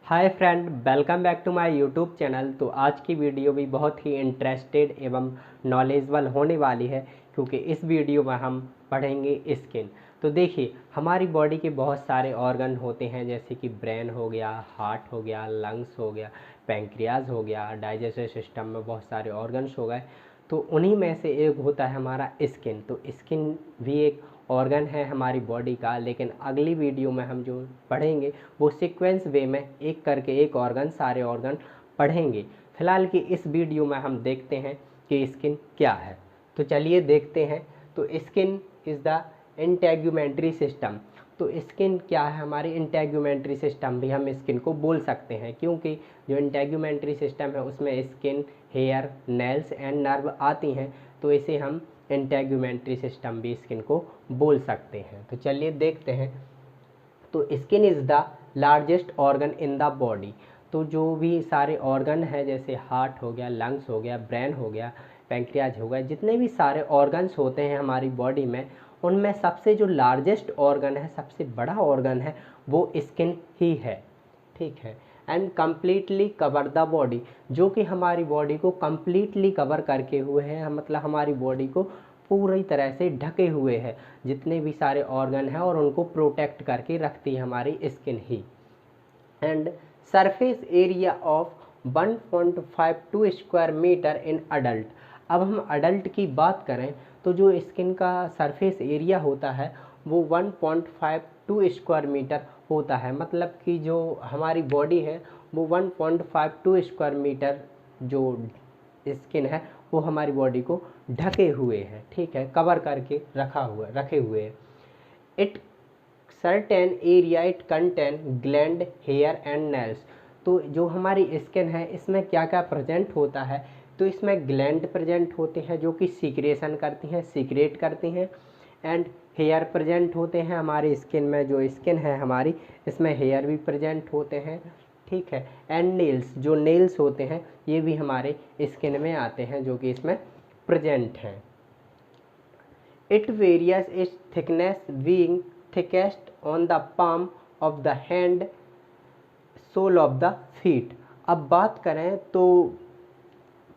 Hi friend, welcome back to my YouTube channel. तो आज की वीडियो भी बहुत ही इंटरेस्टेड एवं नॉलेजेबल होने वाली है, क्योंकि इस वीडियो में हम पढ़ेंगे स्किन। तो देखिए, हमारी बॉडी के बहुत सारे ऑर्गन होते हैं, जैसे कि ब्रेन हो गया, हार्ट हो गया, लंग्स हो गया, पैंक्रियाज हो गया, डाइजेस्टिव सिस्टम में बहुत सारे ऑर्गन्स हो गए। तो उन्हीं में से एक होता है हमारा स्किन। तो स्किन भी एक ऑर्गन है हमारी बॉडी का, लेकिन अगली वीडियो में हम जो पढ़ेंगे वो सीक्वेंस वे में एक करके एक ऑर्गन, सारे ऑर्गन पढ़ेंगे। फिलहाल की इस वीडियो में हम देखते हैं कि स्किन क्या है। तो चलिए देखते हैं। तो skin is the integumentary system. तो स्किन क्या है? हमारी इंटेग्यूमेंट्री सिस्टम भी हम स्किन को बोल सकते हैं, क्योंकि जो इंटेग्यूमेंट्री सिस्टम है उसमें skin, hair, nails and nerve आती हैं। तो इसे हम इंटेग्यूमेंट्री सिस्टम भी स्किन को बोल सकते हैं। तो चलिए देखते हैं। तो skin is the largest organ in the body. तो जो भी सारे ऑर्गन हैं, जैसे हार्ट हो गया, लंग्स हो गया, ब्रेन हो गया, पैंक्रियाज हो गया, जितने भी सारे ऑर्गन्स होते हैं हमारी बॉडी में, उनमें सबसे जो लार्जेस्ट ऑर्गन है, सबसे बड़ा ऑर्गन है, वो स्किन ही है। ठीक है। And completely cover the body, जो कि हमारी बॉडी को कम्प्लीटली कवर करके हुए हैं, मतलब हमारी बॉडी को पूरी तरह से ढके हुए हैं। जितने भी सारे ऑर्गन हैं और उनको प्रोटेक्ट करके रखती है हमारी स्किन ही। And surface area of 1.52 square metre in adult. अब हम अडल्ट की बात करें तो जो स्किन का सरफेस एरिया होता है वो 1.52 स्क्वायर मीटर होता है। मतलब कि जो हमारी बॉडी है वो 1.52 स्क्वायर मीटर जो स्किन है वो हमारी बॉडी को ढके हुए है। ठीक है, कवर करके रखे हुए है। It certain area it contain gland, hair and nails. तो जो हमारी स्किन है इसमें क्या क्या प्रेजेंट होता है? तो इसमें ग्लैंड प्रेजेंट होते हैं जो कि सीक्रेशन करती हैं, सीक्रेट करती हैं। एंड हेयर प्रेजेंट होते हैं हमारी स्किन में। जो स्किन है हमारी, इसमें हेयर भी प्रेजेंट होते हैं। ठीक है। एंड नेल्स, जो नेल्स होते हैं ये भी हमारे स्किन में आते हैं, जो कि इसमें प्रेजेंट हैं। It varies its thickness, being thickest on the palm of the hand, sole of the feet। अब बात करें तो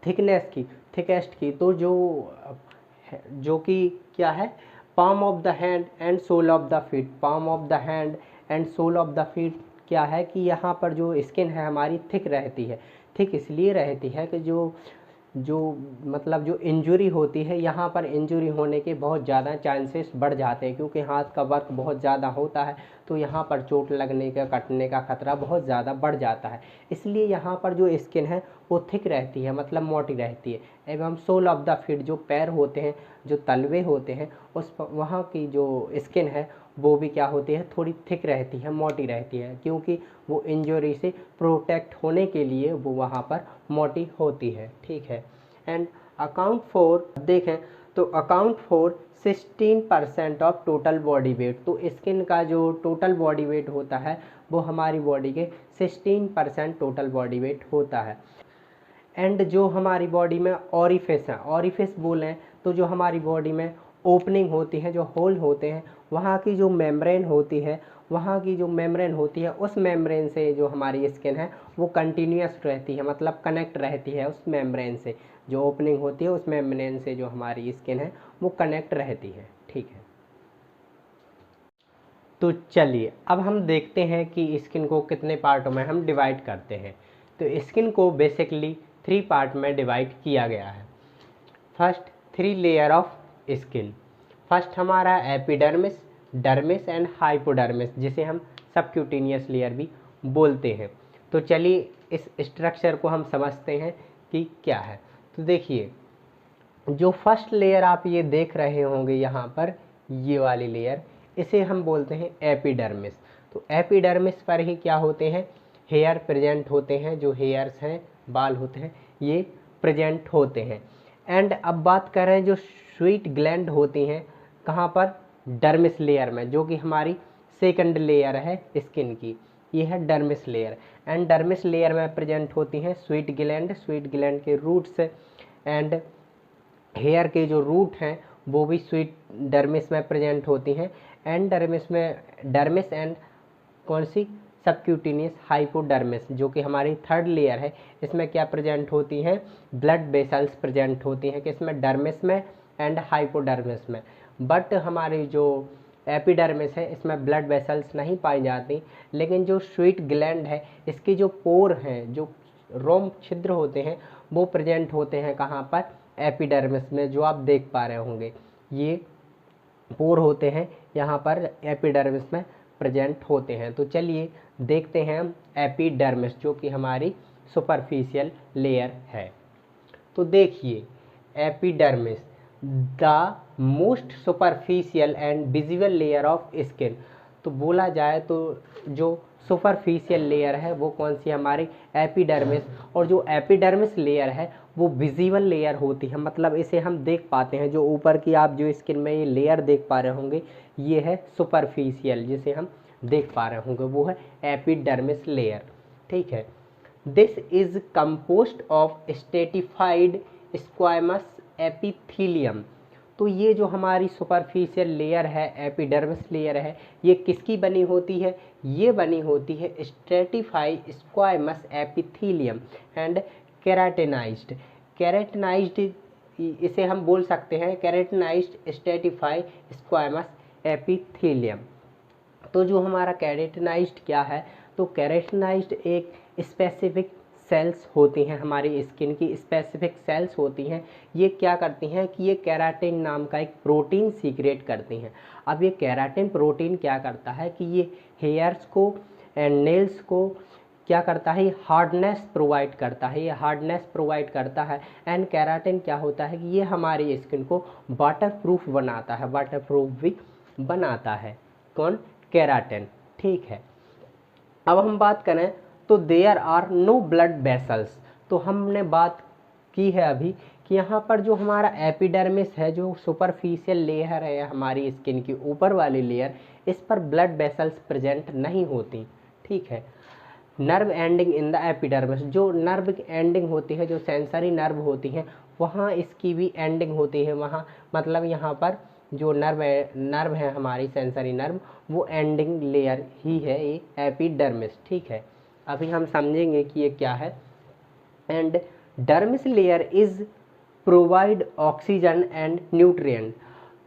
थिकनेस की, थिकेस्ट की, तो जो कि क्या है? Palm of the hand and sole of the feet. Palm of the hand and sole of the feet क्या है कि यहाँ पर जो स्किन है हमारी थिक रहती है। थिक इसलिए रहती है कि जो जो मतलब जो इंजरी होती है, यहाँ पर इंजरी होने के बहुत ज़्यादा चांसेस बढ़ जाते हैं, क्योंकि हाथ का वर्क बहुत ज़्यादा होता है। तो यहाँ पर चोट लगने का, कटने का खतरा बहुत ज़्यादा बढ़ जाता है। इसलिए यहाँ पर जो स्किन है वो थिक रहती है, मतलब मोटी रहती है। एवं सोल ऑफ द फीट, जो पैर होते हैं, जो तलवे होते हैं, उस वहाँ की जो स्किन है वो भी क्या होती है? थोड़ी थिक रहती है, मोटी रहती है, क्योंकि वो इंजरी से प्रोटेक्ट होने के लिए वो वहाँ पर मोटी होती है। ठीक है। एंड अकाउंट फॉर, देखें तो account for 16% of total body weight. तो स्किन का जो टोटल बॉडी वेट होता है वो हमारी बॉडी के 16% टोटल बॉडी वेट होता है। एंड जो हमारी बॉडी में ऑरिफिस है, ऑरिफिस बोलें तो जो हमारी बॉडी में ओपनिंग होती है, जो होल होते हैं, वहाँ की जो मेम्ब्रेन होती है, वहाँ की जो मेम्ब्रेन होती है, उस मेम्ब्रेन से जो हमारी स्किन है वो कंटिन्यूस रहती है, मतलब कनेक्ट रहती है उस मेम्ब्रेन से। जो ओपनिंग होती है उस मेम्ब्रेन से जो हमारी स्किन है वो कनेक्ट रहती है। ठीक है। तो चलिए अब हम देखते हैं कि स्किन को कितने पार्टों में हम डिवाइड करते हैं। तो स्किन को बेसिकली 3 पार्ट में डिवाइड किया गया है। First, 3 layer of skin. First हमारा एपिडर्मिस, डर्मिस एंड हाइपोडर्मिस, जिसे हम सबक्यूटेनियस लेयर भी बोलते हैं। तो चलिए इस स्ट्रक्चर को हम समझते हैं कि क्या है। तो देखिए, जो फर्स्ट लेयर आप ये देख रहे होंगे यहाँ पर, ये वाली लेयर, इसे हम बोलते हैं एपिडर्मिस। तो एपिडर्मिस पर ही क्या होते हैं? हेयर प्रेजेंट होते हैं, जो हेयर्स हैं, बाल होते हैं, ये प्रेजेंट होते हैं। एंड अब बात करें जो स्वीट ग्लैंड होती हैं, कहाँ पर? डर्मिस लेयर में, जो कि हमारी सेकंड लेयर है स्किन की। ये है dermis layer. And dermis layer में प्रेजेंट होती हैं स्वीट ग्लैंड, स्वीट ग्लैंड के रूट्स। एंड हेयर के जो रूट हैं वो भी स्वीट डर्मिस में प्रेजेंट होती हैं। एंड डर्मिस में, डर्मिस एंड कौन सी? सबक्यूटेनियस हाइपोडर्मिस, जो कि हमारी थर्ड लेयर है, इसमें क्या प्रेजेंट होती हैं, ब्लड वेसल्स प्रेजेंट होती हैं, किसमें, डर्मिस में एंड हाइपोडर्मिस में। बट हमारी जो एपिडर्मिस है इसमें ब्लड वेसल्स नहीं पाई जाती, लेकिन जो स्वीट ग्लैंड है इसकी जो पोर हैं, जो रोम छिद्र होते हैं, वो प्रेजेंट होते हैं कहाँ पर, एपिडर्मिस में, जो आप देख पा रहे होंगे ये पोर होते हैं यहाँ पर एपिडर्मिस में प्रेजेंट होते हैं। तो चलिए देखते हैं हम एपिडर्मिस, जो कि हमारी सुपरफिशियल लेयर है। तो देखिए epidermis, the most superficial and visible layer of skin. तो बोला जाए तो जो सुपरफिशियल लेयर है वो कौन सी, हमारी एपिडर्मिस। और जो एपिडर्मिस लेयर है वो विजिबल लेयर होती है, मतलब इसे हम देख पाते हैं। जो ऊपर की आप जो स्किन में ये लेयर देख पा रहे होंगे ये है सुपरफिशियल, जिसे हम देख पा रहे होंगे वो है एपिडर्मिस लेयर। ठीक है, this is compost of stratified squamous epithelium. तो ये जो हमारी सुपरफिशियल लेयर है, एपिडर्मिस लेयर है, ये किसकी बनी होती है, ये बनी होती है stratified squamous epithelium and keratinised. Keratinised इसे हम बोल सकते हैं केराटिनाइज्ड स्ट्रेटिफाइड स्क्वामस एपिथीलियम। तो जो हमारा केराटिनाइज्ड क्या है, तो केराटिनाइज्ड एक स्पेसिफिक सेल्स होती हैं, हमारी स्किन की स्पेसिफिक सेल्स होती हैं। ये क्या करती हैं कि ये केराटिन नाम का एक प्रोटीन सीक्रेट करती हैं। अब ये केराटिन प्रोटीन क्या करता है कि ये हेयर्स को एंड नेल्स को क्या करता है, ये हार्डनेस प्रोवाइड करता है, ये हार्डनेस प्रोवाइड करता है। एंड केराटिन क्या होता है कि ये हमारी स्किन को वाटरप्रूफ बनाता है, वाटरप्रूफ भी बनाता है। कौन, केराटिन। ठीक है, अब हम बात करें तो there are no blood vessels. तो हमने बात की है अभी कि यहाँ पर जो हमारा एपिडर्मिस है, जो सुपरफिशियल लेयर है हमारी स्किन की ऊपर वाली लेयर, इस पर ब्लड वेसल्स प्रेजेंट नहीं होती। ठीक है, nerve ending in the epidermis, जो नर्व एंडिंग होती है, जो सेंसरी नर्व होती हैं, वहाँ इसकी भी एंडिंग होती है। वहाँ मतलब यहाँ पर जो नर्व है हमारी सेंसरी नर्व, वो एंडिंग लेयर ही है ये एपिडर्मिस। ठीक है, अभी हम समझेंगे कि ये क्या है। And dermis layer is provide oxygen and nutrient.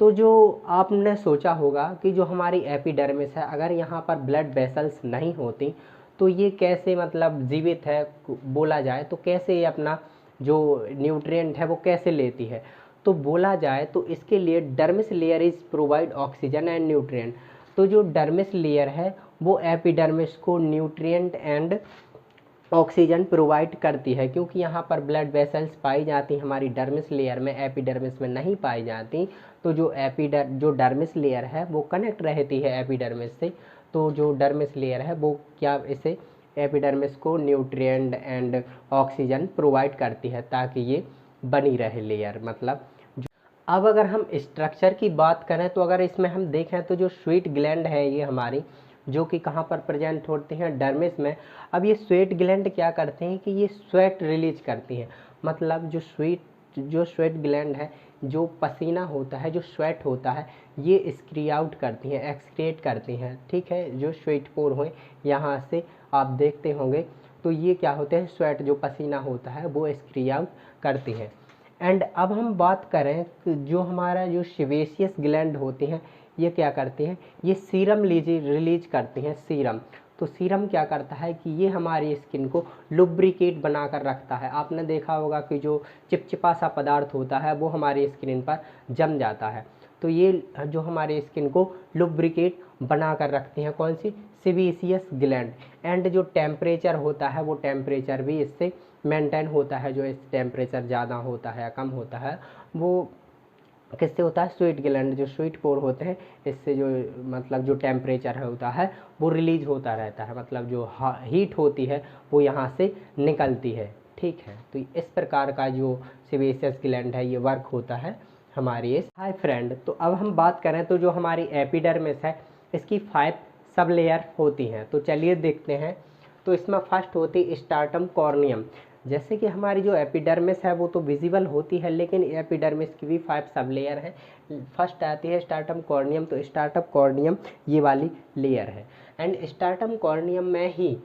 तो जो आपने सोचा होगा कि जो हमारी एपिडर्मिस है, अगर यहाँ पर ब्लड वेसल्स नहीं होती तो ये कैसे मतलब जीवित है, बोला जाए तो कैसे ये अपना जो न्यूट्रिएंट है वो कैसे लेती है। तो बोला जाए तो इसके लिए dermis layer is provide oxygen and nutrient. तो जो डर्मिस लेयर है वो एपिडर्मिस को न्यूट्रिएंट एंड ऑक्सीजन प्रोवाइड करती है, क्योंकि यहाँ पर ब्लड वेसल्स पाई जाती हमारी डर्मिस लेयर में, एपिडर्मिस में नहीं पाई जाती। तो जो डर्मिस लेयर है वो कनेक्ट रहती है एपिडर्मिस से। तो जो डर्मिस लेयर है वो क्या, इसे एपिडर्मिस को न्यूट्रिएंट एंड ऑक्सीजन प्रोवाइड करती है ताकि ये बनी रहे लेयर। मतलब अब अगर हम स्ट्रक्चर की बात करें तो अगर इसमें हम देखें तो जो स्वीट ग्लैंड है ये हमारी, जो कि कहाँ पर प्रेजेंट होते हैं, डर्मिस में। अब ये स्वेट ग्लैंड क्या करते हैं कि ये स्वेट रिलीज करती हैं। मतलब जो स्वेट ग्लैंड है, जो पसीना होता है, जो स्वेट होता है, ये एक्सक्री आउट करती हैं, एक्सक्रिएट करती हैं। ठीक है, जो स्वेट पोर हुए यहाँ से आप देखते होंगे, तो ये क्या होते हैं, स्वेट जो पसीना होता है वो एक्सक्री आउट करती हैं। एंड अब हम बात करें कि जो हमारा जो सेबेशियस ग्लैंड होती हैं, ये क्या करती हैं, ये सीरम रिलीज करती हैं, सीरम। तो सीरम क्या करता है कि ये हमारी स्किन को लुब्रिकेट बनाकर रखता है। आपने देखा होगा कि जो चिपचिपा सा पदार्थ होता है वो हमारी स्किन पर जम जाता है, तो ये जो हमारी स्किन को लुब्रिकेट बना कर रखती हैं, कौन सी, सेबेशियस ग्लैंड। एंड जो टेम्परेचर होता है वो टेम्परेचर भी इससे मेंटेन होता है। जो इस टेम्परेचर ज़्यादा होता है या कम होता है वो किससे होता है, स्वीट ग्लैंड, जो स्वीट पोर होते हैं, इससे जो मतलब जो टेम्परेचर होता है वो रिलीज होता रहता है। मतलब जो हीट होती है वो यहाँ से निकलती है। ठीक है, तो इस प्रकार का जो सेबेशियस ग्लैंड है ये वर्क होता है हमारी इस। हाय फ्रेंड, तो अब हम बात करें तो जो हमारी एपिडर्मिस है इसकी 5 सब लेयर होती हैं। तो चलिए देखते हैं। तो इसमें फर्स्ट होती स्टार्टम कॉर्नियम। जैसे कि हमारी जो एपिडर्मिस है वो तो विजिबल होती है, लेकिन एपिडर्मिस की भी 5 सब लेयर हैं। फर्स्ट आती है स्ट्रैटम कॉर्नियम, तो स्ट्रैटम कॉर्नियम ये वाली लेयर है। एंड स्ट्रैटम कॉर्नियम में ही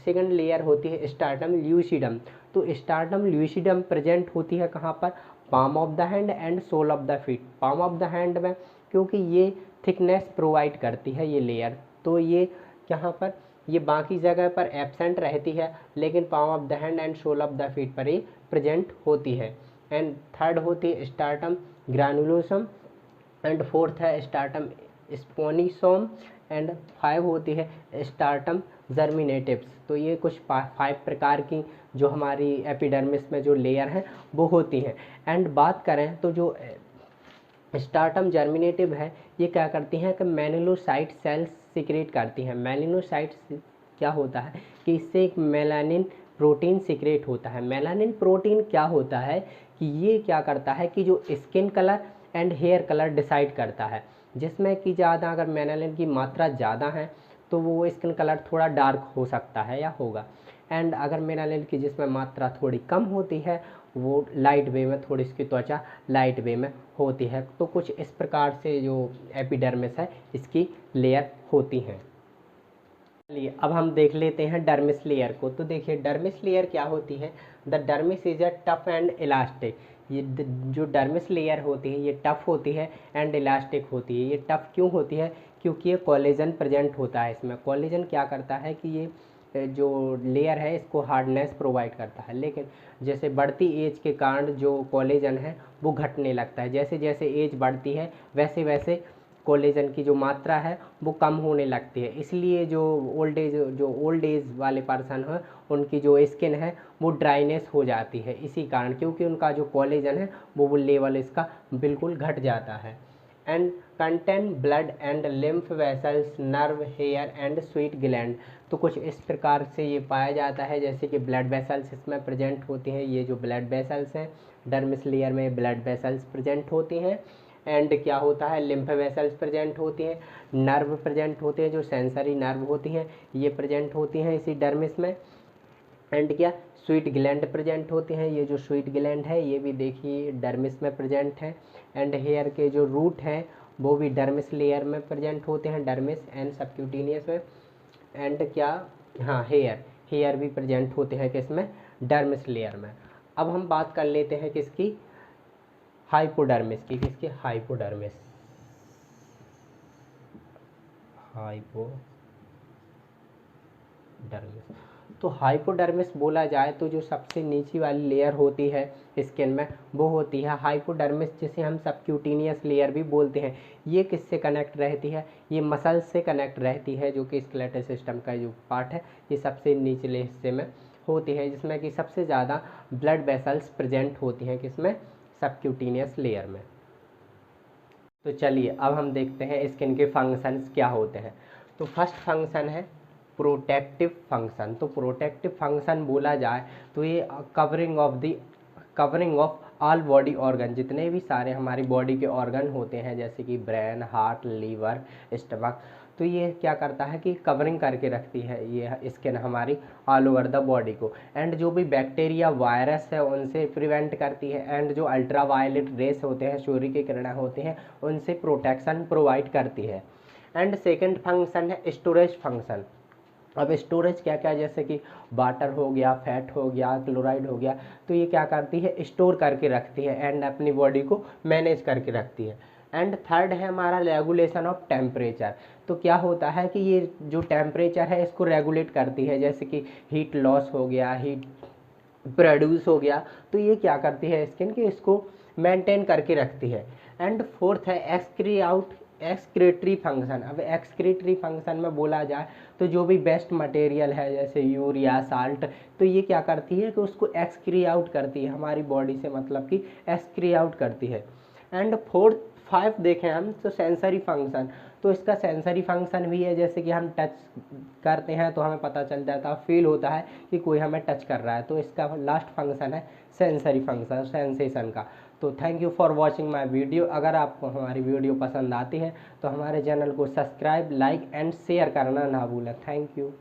सेकंड लेयर होती है स्ट्रैटम ल्यूसिडम। तो स्ट्रैटम ल्यूसिडम प्रेजेंट होती है कहाँ पर, palm of the hand and sole of the feet. Palm of the hand में, क्योंकि ये थिकनेस प्रोवाइड करती है ये लेयर, तो ये यहाँ पर, ये बाकी जगह पर एब्सेंट रहती है, लेकिन palm of the hand and sole of the feet पर ये प्रेजेंट होती है। एंड थर्ड होती है स्ट्रैटम ग्रैनुलोसम, एंड फोर्थ है स्ट्रैटम स्पोनिसोम, एंड 5 होती है स्ट्रैटम जर्मिनेटिव्स। तो ये कुछ 5 प्रकार की जो हमारी एपिडर्मिस में जो लेयर हैं वो होती हैं। एंड बात करें तो जो स्ट्रैटम जर्मिनेटिव है ये क्या करती हैं कि मेलानोसाइट सेल्स सिक्रेट करती हैं। मेलानोसाइट्स क्या होता है कि इससे एक मेलानिन प्रोटीन सिक्रेट होता है। मेलानिन प्रोटीन क्या होता है कि ये क्या करता है कि जो skin colour and hair colour decide करता है, जिसमें कि ज़्यादा अगर मेलानिन की मात्रा ज़्यादा है तो वो स्किन कलर थोड़ा डार्क हो सकता है या होगा। एंड अगर मेलानिन की जिसमें मात्रा थोड़ी कम होती है वो लाइट वे में, थोड़ी इसकी त्वचा लाइट वे में होती है। तो कुछ इस प्रकार से जो एपिडर्मिस है इसकी लेयर होती हैं। चलिए अब हम देख लेते हैं डर्मिस लेयर को। तो देखिए डर्मिस लेयर क्या होती है। The dermis is a tough and elastic. ये जो डर्मिस लेयर होती है ये टफ होती है एंड इलास्टिक होती है। ये टफ क्यों होती है, क्योंकि ये कोलेजन प्रेजेंट होता है इसमें। कोलेजन क्या करता है कि ये जो लेयर है इसको हार्डनेस प्रोवाइड करता है, लेकिन जैसे बढ़ती एज के कारण जो कोलेजन है वो घटने लगता है। जैसे जैसे एज बढ़ती है वैसे वैसे कोलेजन की जो मात्रा है वो कम होने लगती है। इसलिए जो ओल्ड एज वाले पर्सन हैं उनकी जो स्किन है वो ड्राइनेस हो जाती है इसी कारण, क्योंकि उनका जो कोलेजन है वो लेवल इसका बिल्कुल घट जाता है। And contain blood and lymph vessels, nerve, hair and sweat gland. तो कुछ इस प्रकार से ये पाया जाता है, जैसे कि ब्लड वेसल्स इसमें प्रेजेंट होती हैं। ये जो ब्लड वेसल्स हैं डर्मिस लेयर में ब्लड वेसल्स प्रेजेंट होती हैं। एंड क्या होता है, लिम्फ वेसल्स प्रेजेंट होती हैं, नर्व प्रेजेंट होते हैं, जो सेंसरी नर्व होती हैं ये प्रेजेंट होती हैं इसी डर्मिस में। एंड क्या, स्वीट ग्लैंड प्रेजेंट होते हैं। ये जो स्वीट ग्लैंड है ये भी देखिए डर्मिस में प्रेजेंट है। एंड हेयर के जो रूट हैं वो भी डर्मिस लेयर में प्रेजेंट होते हैं, डर्मिस एंड सबक्यूटेनियस में। एंड क्या, हाँ हेयर भी प्रेजेंट होते हैं किसमें, डर्मिस लेयर में। अब हम बात कर लेते हैं किसकी, हाइपोडर्मिस की। किसकी, हाइपोडर्मिस। हाइपोडर्मिस, तो हाइपोडर्मिस बोला जाए तो जो सबसे नीची वाली लेयर होती है स्किन में वो होती है हाइपोडर्मिस, जिसे हम सबक्यूटेनियस लेयर भी बोलते हैं। ये किससे कनेक्ट रहती है, ये मसल्स से कनेक्ट रहती है, जो कि स्केलेटल सिस्टम का जो पार्ट है ये सबसे निचले हिस्से में होती है, जिसमें कि सबसे ज़्यादा ब्लड वेसल्स प्रेजेंट होती हैं किसमें, सबक्यूटेनियस लेयर में। तो चलिए अब हम देखते हैं स्किन के फंक्शंस क्या होते हैं। तो फर्स्ट फंक्शन है प्रोटेक्टिव फंक्शन। तो प्रोटेक्टिव फंक्शन बोला जाए तो ये covering of all body organ, जितने भी सारे हमारी बॉडी के ऑर्गन होते हैं जैसे कि ब्रेन, हार्ट, लीवर, स्टमक, तो ये क्या करता है कि कवरिंग करके रखती है ये स्किन हमारी ऑल ओवर द बॉडी को। एंड जो भी बैक्टीरिया, वायरस है उनसे प्रिवेंट करती है। एंड जो अल्ट्रा वायलेट रेस होते हैं, सूर्य की किरणें होती हैं, उनसे प्रोटेक्शन प्रोवाइड करती है। एंड सेकेंड फंक्शन है स्टोरेज फंक्शन। अब स्टोरेज क्या क्या, जैसे कि वाटर हो गया, फैट हो गया, क्लोराइड हो गया, तो ये क्या करती है, स्टोर करके रखती है एंड अपनी बॉडी को मैनेज करके रखती है। एंड थर्ड है हमारा रेगुलेशन ऑफ टेम्परेचर। तो क्या होता है कि ये जो टेम्परेचर है इसको रेगुलेट करती है, जैसे कि हीट लॉस हो गया, हीट प्रोड्यूस हो गया, तो ये क्या करती है स्किन की, इसको मेंटेन करके रखती है। एंड फोर्थ है एक्सक्रीटरी फंक्शन। अब एक्सक्रीटरी फंक्शन में बोला जाए तो जो भी बेस्ट मटेरियल है जैसे यूरिया, साल्ट, तो ये क्या करती है कि उसको एक्सक्री आउट करती है हमारी बॉडी से, मतलब कि एक्सक्री आउट करती है। एंड फोर्थ 5 देखें हम तो सेंसरी फंक्शन। तो इसका सेंसरी फंक्शन भी है, जैसे कि हम टच करते हैं तो हमें पता चल जाता है, फील होता है कि कोई हमें टच कर रहा है, तो इसका लास्ट फंक्शन है सेंसरी फंक्शन, सेंसेशन का। तो thank you for watching my video. अगर आपको हमारी वीडियो पसंद आती है तो हमारे चैनल को सब्सक्राइब, लाइक एंड शेयर करना ना भूलें। Thank you.